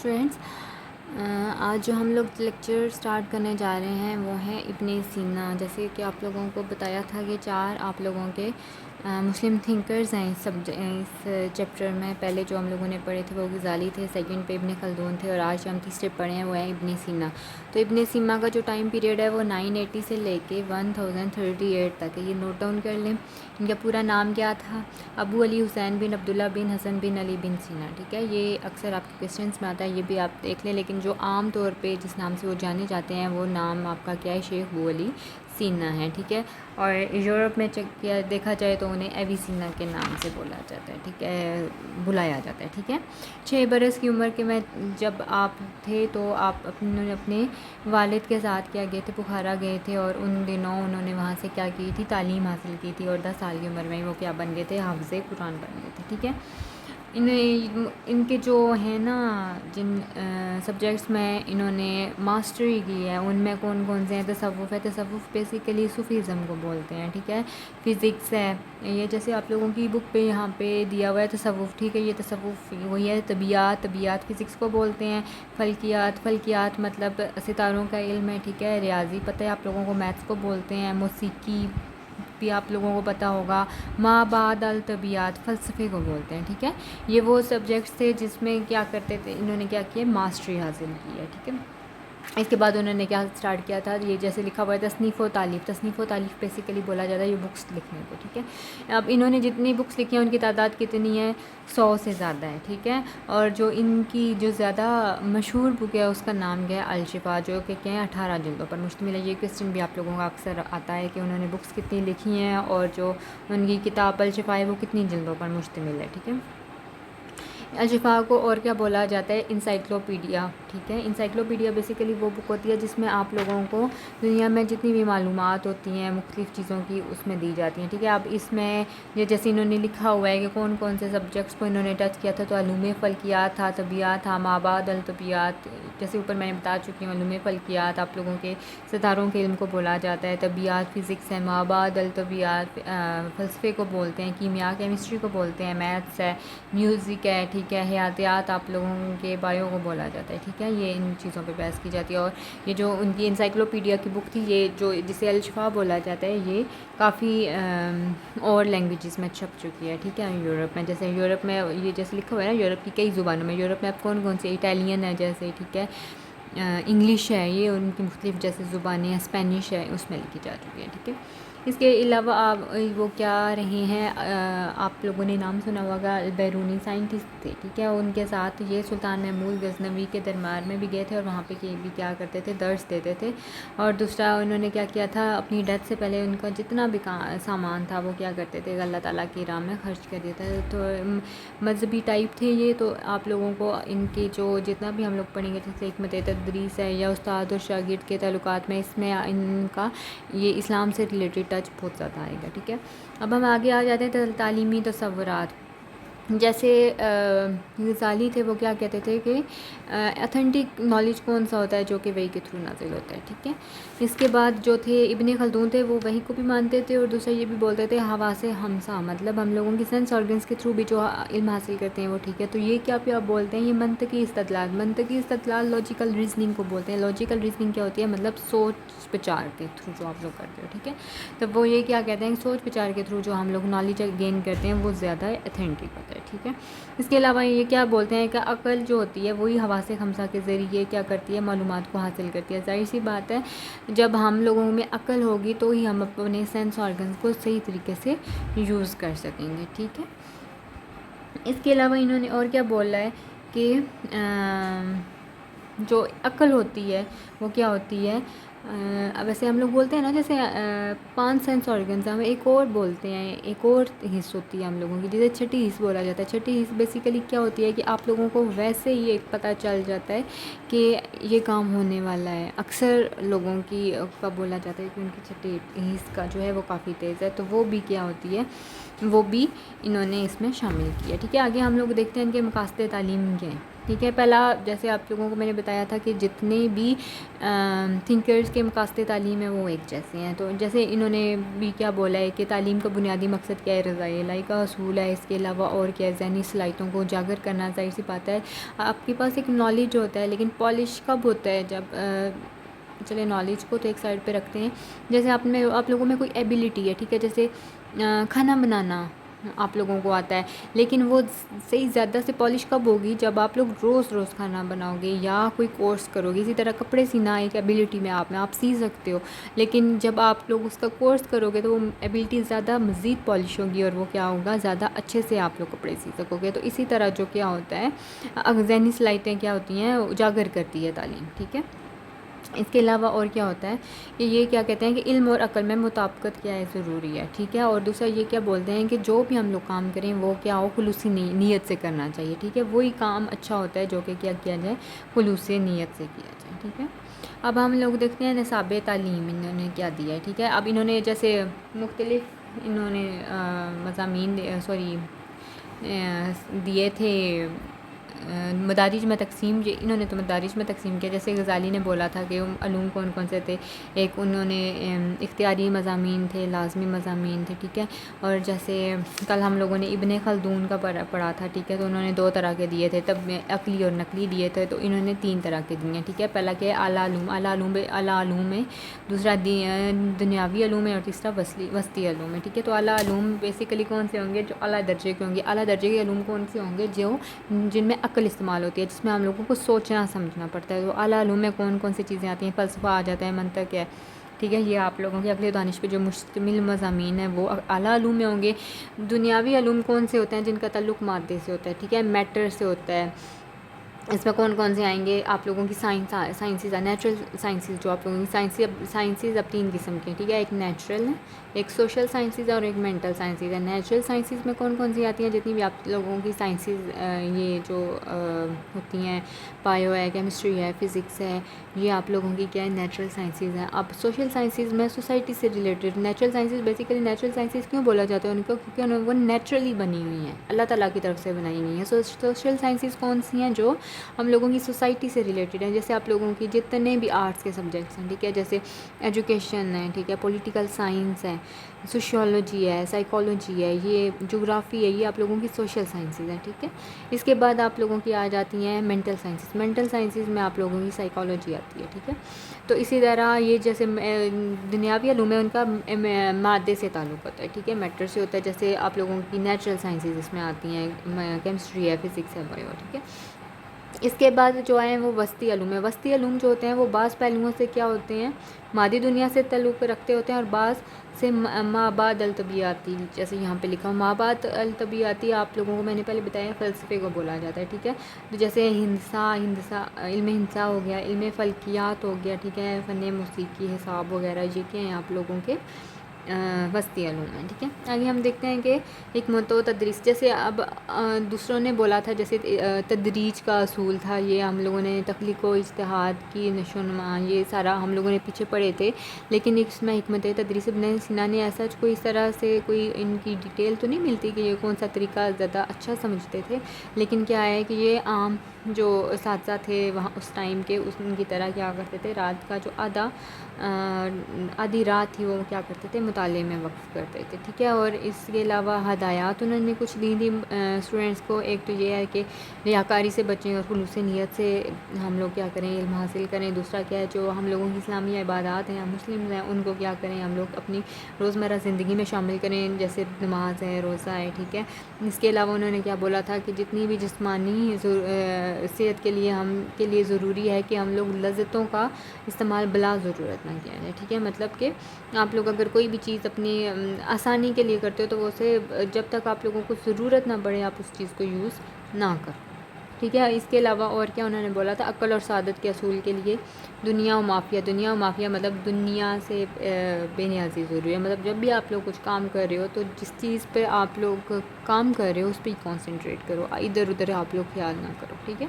Students, آج جو ہم لوگ لیکچر سٹارٹ کرنے جا رہے ہیں وہ ہے ابن سینا۔ جیسے کہ آپ لوگوں کو بتایا تھا کہ 4 آپ لوگوں کے مسلم تھنکرز ہیں اس چیپٹر میں۔ پہلے جو ہم لوگوں نے پڑھے تھے وہ غزالی تھے، سیکنڈ پہ ابن خلدون تھے، اور آج جو ہم تیسرے پڑھے ہیں وہ ہے ابن سینا۔ تو ابن سینا کا جو ٹائم پیریڈ ہے وہ 980 سے لے کے 1038 تک ہے، یہ نوٹ ڈاؤن کر لیں۔ ان کا پورا نام کیا تھا؟ ابو علی حسین بن عبداللہ بن حسن بن علی بن سینا، ٹھیک ہے۔ یہ اکثر آپ کے کویسچنس میں آتا ہے، یہ بھی آپ دیکھ لیں، لیکن جو عام طور پہ جس نام سے وہ جانے جاتے ہیں وہ نام آپ کا کیا ہے؟ شیخ ابو علی سینا ہے، ٹھیک ہے۔ اور یورپ میں چیک کیا دیکھا جائے تو انہیں ایوی سینا کے نام سے بولا جاتا ہے، ٹھیک ہے، بلایا جاتا ہے، ٹھیک ہے۔ 6 برس کی عمر کے میں جب آپ تھے تو آپ اپنے والد کے ساتھ کیا گئے تھے؟ بخارا گئے تھے، اور ان دنوں انہوں نے وہاں سے کیا کی تھی؟ تعلیم حاصل کی تھی، اور 10 سال کی عمر میں وہ کیا بن گئے تھے؟ حافظ قرآن بن گئے تھے، ٹھیک ہے۔ ان کے جو ہیں نا جن سبجیکٹس میں انہوں نے ماسٹری کی ہے ان میں کون کون سے ہیں؟ تصوف ہے، تصوف بیسیکلی صوفیزم کو بولتے ہیں، ٹھیک ہے۔ فزکس ہے، یہ جیسے آپ لوگوں کی بک پہ یہاں پہ دیا ہوا ہے تصوف، ٹھیک ہے، یہ تصوف وہی ہے۔ طبیعت فزکس کو بولتے ہیں۔ فلکیات مطلب ستاروں کا علم ہے، ٹھیک ہے۔ ریاضی پتہ ہے آپ لوگوں کو، میتھس کو بولتے ہیں۔ موسیقی بھی آپ لوگوں کو پتہ ہوگا۔ ما بعد الطبیعت فلسفے کو بولتے ہیں، ٹھیک ہے۔ یہ وہ سبجیکٹس تھے جس میں کیا کرتے تھے انہوں نے، کیا کیا؟ ماسٹری حاصل کی ہے، ٹھیک ہے۔ اس کے بعد انہوں نے کیا سٹارٹ کیا تھا؟ یہ جیسے لکھا ہوا ہے تصنیف و تالیف بیسیکلی بولا جاتا ہے یہ بکس لکھنے کو، ٹھیک ہے۔ اب انہوں نے جتنی بکس لکھی ہیں ان کی تعداد کتنی ہے؟ 100 سے زیادہ ہے، ٹھیک ہے۔ اور جو ان کی جو زیادہ مشہور بک ہے اس کا نام کیا ہے؟ الشفا، جو کہ کیا ہے 18 جلدوں پر مشتمل ہے۔ یہ کویسچن بھی آپ لوگوں کا اکثر آتا ہے کہ انہوں نے بکس کتنی لکھی ہیں، اور جو ان کی کتاب الشفا ہے وہ کتنی جلدوں پر مشتمل ہے، ٹھیک ہے۔ الشفا کو اور کیا بولا جاتا ہے؟ انسائکلوپیڈیا، ٹھیک ہے۔ انسائکلوپیڈیا بیسیکلی وہ بک ہوتی ہے جس میں آپ لوگوں کو دنیا میں جتنی بھی معلومات ہوتی ہیں مختلف چیزوں کی اس میں دی جاتی ہیں، ٹھیک ہے۔ اب اس میں یہ جیسے انہوں نے لکھا ہوا ہے کہ کون کون سے سبجیکٹس کو انہوں نے ٹچ کیا تھا، تو علوم فلکیات تھا، طبیعت تھا، ما بعد الطبیعت، جیسے اوپر میں نے بتا چکی ہوں۔ علوم فلکیات آپ لوگوں کے ستاروں کے علم کو بولا جاتا ہے۔ طبیعت فزکس ہے، ما بعد الطبیعت فلسفے کو بولتے ہیں۔ کیمیا کیمسٹری کو بولتے ہیں۔ میتھس ہے، میوزک ہے، ٹھیک ہے۔ حیاتیات آپ لوگوں کے بایو کو بولا جاتا ہے، ٹھیک ہے۔ یہ ان چیزوں پہ بحث کی جاتی ہے۔ اور یہ جو ان کی انسائکلوپیڈیا کی بک تھی، یہ جو جسے الشفا بولا جاتا ہے، یہ کافی اور لینگویجز میں چھپ چکی ہے، ٹھیک ہے۔ یورپ میں جیسے یورپ میں یہ جیسے لکھا ہوا ہے نا یورپ کی کئی زبانوں میں، یورپ میں اب کون کون سی؟ اٹیلین ہے جیسے، ٹھیک ہے، انگلش ہے، یہ ان کی مختلف جیسے زبانیں ہیں، اسپینش ہے، اس میں لکھی جا چکی ہے، ٹھیک ہے۔ اس کے علاوہ آپ وہ کیا رہے ہیں؟ آپ لوگوں نے نام سنا ہوگا، البیرونی سائنٹسٹ تھے، ٹھیک ہے۔ ان کے ساتھ یہ سلطان محمود غزنوی کے دربار میں بھی گئے تھے، اور وہاں پہ بھی کیا کرتے تھے؟ درس دیتے تھے۔ اور دوسرا انہوں نے کیا کیا تھا؟ اپنی ڈیتھ سے پہلے ان کا جتنا بھی سامان تھا وہ کیا کرتے تھے؟ اللہ تعالیٰ کی راہ میں خرچ کر دیتا ہے۔ تو مذہبی ٹائپ تھے یہ، تو آپ لوگوں کو ان کی جو جتنا بھی ہم لوگ پڑھیں گے جیسے حکمت تدریس ہے یا استاد اور شاگرد کے تعلقات میں، اس میں ان کا یہ اسلام سے ریلیٹڈ ٹچ بہت زیادہ آئے گا، ٹھیک ہے۔ اب ہم آگے آ جاتے ہیں تعلیمی تصورات۔ جیسے غزالی تھے، وہ کیا کہتے تھے کہ اتھینٹک نالج کون سا ہوتا ہے؟ جو کہ وحی کے تھرو نازل ہوتا ہے، ٹھیک ہے۔ اس کے بعد جو تھے ابن خلدون تھے، وہ وحی کو بھی مانتے تھے، اور دوسرا یہ بھی بولتے تھے حواس خمسہ، مطلب ہم لوگوں کی سینس آرگنس کے تھرو بھی جو علم حاصل کرتے ہیں وہ، ٹھیک ہے۔ تو یہ کیا بولتے ہیں؟ یہ منطقی استدلال لاجیکل ریزننگ کو بولتے ہیں۔ لاجیکل ریزننگ کیا ہوتی ہے؟ مطلب سوچ بچار کے تھرو جو آپ لوگ کرتے ہو، ٹھیک ہے۔ تو وہ یہ کیا کہتے ہیں؟ سوچ بچار کے تھرو جو ہم لوگ نالج گین کرتے ہیں وہ زیادہ اتھینٹک ہوتا ہے، ٹھیک ہے۔ اس کے علاوہ یہ کیا بولتے ہیں کہ عقل جو ہوتی ہے وہی حواس خمسہ کے ذریعے کیا کرتی ہے؟ معلومات کو حاصل کرتی ہے۔ ظاہر سی بات ہے جب ہم لوگوں میں عقل ہوگی تو ہی ہم اپنے سینس آرگنز کو صحیح طریقے سے یوز کر سکیں گے، ٹھیک ہے۔ اس کے علاوہ انہوں نے اور کیا بولا ہے کہ جو عقل ہوتی ہے وہ کیا ہوتی ہے؟ ویسے ہم لوگ بولتے ہیں نا جیسے 5 سینس آرگنز، ہم ایک اور بولتے ہیں، ایک اور حص ہوتی ہے ہم لوگوں کی جسے چھٹی حص بولا جاتا ہے۔ چھٹی حص بیسیکلی کیا ہوتی ہے کہ آپ لوگوں کو ویسے ہی ایک پتہ چل جاتا ہے کہ یہ کام ہونے والا ہے۔ اکثر لوگوں کی کا بولا جاتا ہے کہ ان کی چھٹی حص کا جو ہے وہ کافی تیز ہے، تو وہ بھی کیا ہوتی ہے؟ وہ بھی انہوں نے اس میں شامل کیا. ٹھیک ہے, آگے ہم لوگ دیکھتے ہیں ان کے مقاصد تعلیم کے ہیں. ٹھیک ہے, پہلا جیسے آپ لوگوں کو میں نے بتایا تھا کہ جتنے بھی تھنکرز کے مقاصد تعلیم ہیں وہ ایک جیسے ہیں. تو جیسے انہوں نے بھی کیا بولا ہے کہ تعلیم کا بنیادی مقصد کیا ہے, رضائے الہی کا حصول ہے. اس کے علاوہ اور کیا ہے, ذہنی صلاحیتوں کو اجاگر کرنا. ظاہر سی بات ہے آپ کے پاس ایک نالج ہوتا ہے, لیکن پالش کب ہوتا ہے, جب چلے نالج کو تو ایک سائڈ پہ رکھتے ہیں. جیسے آپ لوگوں میں کوئی ایبیلٹی ہے, ٹھیک ہے, جیسے کھانا بنانا آپ لوگوں کو آتا ہے, لیکن وہ صحیح زیادہ سے پالش کب ہوگی, جب آپ لوگ روز روز کھانا بناؤ گے یا کوئی کورس کرو گے. اسی طرح کپڑے سینا ایک ایبیلٹی میں آپ سی سکتے ہو, لیکن جب آپ لوگ اس کا کورس کرو گے تو وہ ایبیلٹی زیادہ مزید پالش ہوگی, اور وہ کیا ہوگا, زیادہ اچھے سے آپ لوگ کپڑے سی سکو گے. تو اسی طرح جو کیا ہوتا ہے, ذہنی صلاحیتیں کیا ہوتی ہیں, اجاگر کرتی ہے تعلیم. ٹھیک ہے, اس کے علاوہ اور کیا ہوتا ہے کہ یہ کیا کہتے ہیں کہ علم اور عقل میں مطابقت کیا ہے, ضروری ہے. ٹھیک ہے, اور دوسرا یہ کیا بولتے ہیں کہ جو بھی ہم لوگ کام کریں وہ کیا ہو, خلوصی نیت سے کرنا چاہیے. ٹھیک ہے, وہی کام اچھا ہوتا ہے جو کہ کیا جائے, خلوص نیت سے کیا جائے. ٹھیک ہے, اب ہم لوگ دیکھتے ہیں نصاب تعلیم انہوں نے کیا دیا ہے. ٹھیک ہے, اب انہوں نے جیسے مختلف انہوں نے مضامین دیے تھے, مدارج میں تقسیم, انہوں نے تو مدارج میں تقسیم کیا. جیسے غزالی نے بولا تھا کہ علوم کون کون سے تھے, ایک انہوں نے اختیاری مضامین تھے, لازمی مضامین تھے. ٹھیک ہے, اور جیسے کل ہم لوگوں نے ابن خلدون کا پڑھا تھا. ٹھیک ہے, تو انہوں نے 2 طرح کے دیے تھے, تب عقلی اور نقلی دیے تھے, تو انہوں نے 3 طرح کے دیے ہیں. ٹھیک ہے, پہلا کہ اعلیٰ علوم ہے, دوسرا دنیاوی علوم ہے, اور تیسرا وسطی علوم ہے. ٹھیک ہے, تو اعلیٰ علوم بیسیکلی کون سے ہوں گے, جو اعلیٰ درجے کے ہوں گے. اعلیٰ درجے کے علوم کون سے ہوں گے, جن میں عقل استعمال ہوتی ہے, جس میں ہم لوگوں کو سوچنا سمجھنا پڑتا ہے. تو اعلیٰ علوم میں کون کون سی چیزیں آتی ہیں, فلسفہ آ جاتا ہے, منطق ہے. ٹھیک ہے, یہ آپ لوگوں کی عقل و دانش پہ جو مشتمل مضامین ہیں وہ اعلیٰ علوم میں ہوں گے. دنیاوی علوم کون سے ہوتے ہیں, جن کا تعلق مادے سے ہوتا ہے. ٹھیک ہے, میٹر سے ہوتا ہے. اس میں کون کون سے آئیں گے, آپ لوگوں کی سائنسز, نیچرل سائنسز, جو آپ لوگوں کی سائنسز اب 3 قسم کی ہیں. ٹھیک ہے, ایک نیچرل ہے, ایک سوشل سائنسز ہے, اور ایک مینٹل سائنسز ہے. نیچرل سائنسز میں کون کون سی آتی ہیں, جتنی بھی آپ لوگوں کی سائنسز یہ جو ہوتی ہیں, بایو ہے, کیمسٹری ہے, فزکس ہے, یہ آپ لوگوں کی کیا ہے, نیچرل سائنسز ہیں. اب سوشل سائنسز میں سوسائٹی سے related. Natural sciences basically natural sciences کیوں بولا جاتا ہے ان کو, کیونکہ وہ نیچرلی بنی ہوئی ہیں, اللہ تعالیٰ کی طرف سے بنائی ہوئی ہیں. سوشل سائنسز کون سی ہیں, جو ہم لوگوں کی سوسائٹی سے ریلیٹڈ ہیں. جیسے آپ لوگوں کی جتنے بھی آرٹس کے سبجیکٹس ہیں, ٹھیک ہے, جیسے ایجوکیشن ہے, ٹھیک ہے, پولیٹیکل سائنس ہے, سوشیولوجی ہے, سائیکالوجی ہے, یہ جغرافی ہے, یہ آپ لوگوں کی سوشل سائنسز ہیں. ٹھیک ہے, اس کے بعد آپ لوگوں کی آ جاتی ہیں مینٹل سائنسز. مینٹل سائنسز میں آپ لوگوں کی سائیکالوجی آتی ہے. ٹھیک ہے, تو اسی طرح یہ جیسے دنیاوی علوم ہے, ان کا مادے سے تعلق ہوتا ہے. ٹھیک ہے, میٹر سے ہوتا ہے. جیسے آپ لوگوں کی نیچرل سائنسز اس میں آتی ہیں, کیمسٹری ہے, فزکس ہے, بایو. ٹھیک ہے, اس کے بعد جو ہیں وہ وسطی علوم ہے. وسطی علوم جو ہوتے ہیں وہ بعض پہلوؤں سے کیا ہوتے ہیں, مادی دنیا سے تعلق رکھتے ہوتے ہیں, اور بعض سے مابعد الطبیعاتی, جیسے یہاں پہ لکھا ہوں مابعد الطبیعاتی, آپ لوگوں کو میں نے پہلے بتایا فلسفے کو بولا جاتا ہے. ٹھیک ہے, تو جیسے علم ہندسہ ہو گیا, علم فلکیات ہو گیا. ٹھیک ہے, فن موسیقی, حساب وغیرہ, یہ کیا ہیں آپ لوگوں کے وسطی علوم ہیں. ٹھیک ہے, آگے ہم دیکھتے ہیں کہ حکمت و تدریس. جیسے اب دوسروں نے بولا تھا, جیسے تدریج کا اصول تھا, یہ ہم لوگوں نے تخلیق و اجتہاد کی نشو و نما, یہ سارا ہم لوگوں نے پیچھے پڑھے تھے. لیکن اس میں حکمت تدریس ابن سینا نے ایسا کوئی اس طرح سے کوئی ان کی ڈیٹیل تو نہیں ملتی کہ یہ کون سا طریقہ زیادہ اچھا سمجھتے تھے. لیکن کیا ہے کہ یہ عام جو اساتذہ تھے وہاں اس ٹائم کے, ان کی طرح کیا کرتے تھے, رات کا جو آدھی رات تھی وہ کیا کرتے تھے, مطالعے میں وقف کرتے تھے. ٹھیک ہے, اور اس کے علاوہ ہدایات انہوں نے کچھ دی تھی اسٹوڈنٹس کو. ایک تو یہ ہے کہ ریاکاری سے بچیں اور خلوص نیت سے ہم لوگ کیا کریں, علم حاصل کریں. دوسرا کیا ہے, جو ہم لوگوں کی اسلامی عبادات ہیں, مسلم ہیں, ان کو کیا کریں, ہم لوگ اپنی روزمرہ زندگی میں شامل کریں, جیسے نماز ہے, روزہ ہے. ٹھیک ہے, اس کے علاوہ انہوں نے کیا بولا تھا کہ جتنی بھی جسمانی صحت کے لیے ضروری ہے کہ ہم لوگ لذتوں کا استعمال بلا ضرورت نہ کیا جائے. ٹھیک ہے, مطلب کہ آپ لوگ اگر کوئی بھی چیز اپنی آسانی کے لیے کرتے ہو تو وہ اسے جب تک آپ لوگوں کو ضرورت نہ پڑے آپ اس چیز کو یوز نہ کرو. ٹھیک ہے, اس کے علاوہ اور کیا انہوں نے بولا تھا, عقل اور سعادت کے اصول کے لیے دنیا و مافیا مطلب دنیا سے بے نیازی ضروری ہے. مطلب جب بھی آپ لوگ کچھ کام کر رہے ہو تو جس چیز پہ آپ لوگ کام کر رہے ہو اس پہ ہی کانسنٹریٹ کرو, ادھر ادھر آپ لوگ خیال نہ کرو. ٹھیک ہے,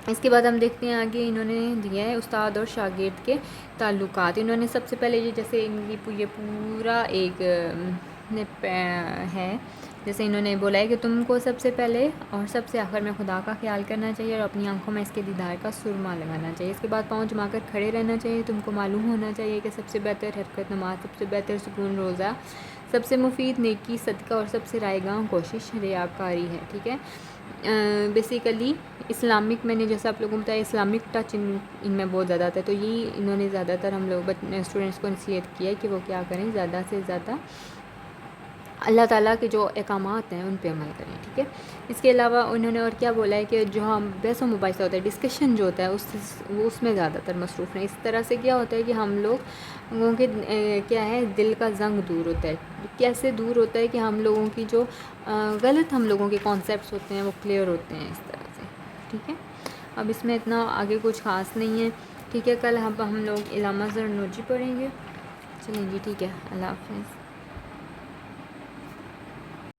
اس کے بعد ہم دیکھتے ہیں آگے انہوں نے دیا ہے استاد اور شاگرد کے تعلقات. انہوں نے سب سے پہلے یہ جیسے ان کی یہ پورا ایک نے ہے، جیسے انہوں نے بولا ہے کہ تم کو سب سے پہلے اور سب سے آخر میں خدا کا خیال کرنا چاہیے اور اپنی آنکھوں میں اس کے دیدار کا سرما لگانا چاہیے، اس کے بعد پاؤں جما کر کھڑے رہنا چاہیے، تم کو معلوم ہونا چاہیے کہ سب سے بہتر حرکت نماز، سب سے بہتر سکون روزہ، سب سے مفید نیکی صدقہ اور سب سے رائے گاہ کوشش ریاکاری ہے، ٹھیک ہے۔ بیسیکلی اسلامک، میں نے جیسا آپ لوگوں کو بتایا اسلامک ٹچ ان میں بہت زیادہ آتا ہے، تو یہ انہوں نے زیادہ تر ہم لوگ اسٹوڈنٹس کو نصیحت کی ہے کہ وہ کیا کریں، زیادہ سے زیادہ اللہ تعالیٰ کے جو احکامات ہیں ان پہ عمل کریں، ٹھیک ہے۔ اس کے علاوہ انہوں نے اور کیا بولا ہے کہ جو ہم بحث و مباحثہ ہوتا ہے، ڈسکشن جو ہوتا ہے اس میں زیادہ تر مصروف ہیں، اس طرح سے کیا ہوتا ہے کہ ہم لوگوں کے کیا ہے دل کا زنگ دور ہوتا ہے، کیسے دور ہوتا ہے کہ ہم لوگوں کی جو غلط ہم لوگوں کے کانسیپٹس ہوتے ہیں وہ کلیئر ہوتے ہیں اس طرح سے، ٹھیک ہے۔ اب اس میں اتنا آگے کچھ خاص نہیں ہے، ٹھیک ہے۔ کل ہم لوگ علامہ زرنوجی پڑھیں گے، چلیں جی ٹھیک ہے، اللہ حافظ۔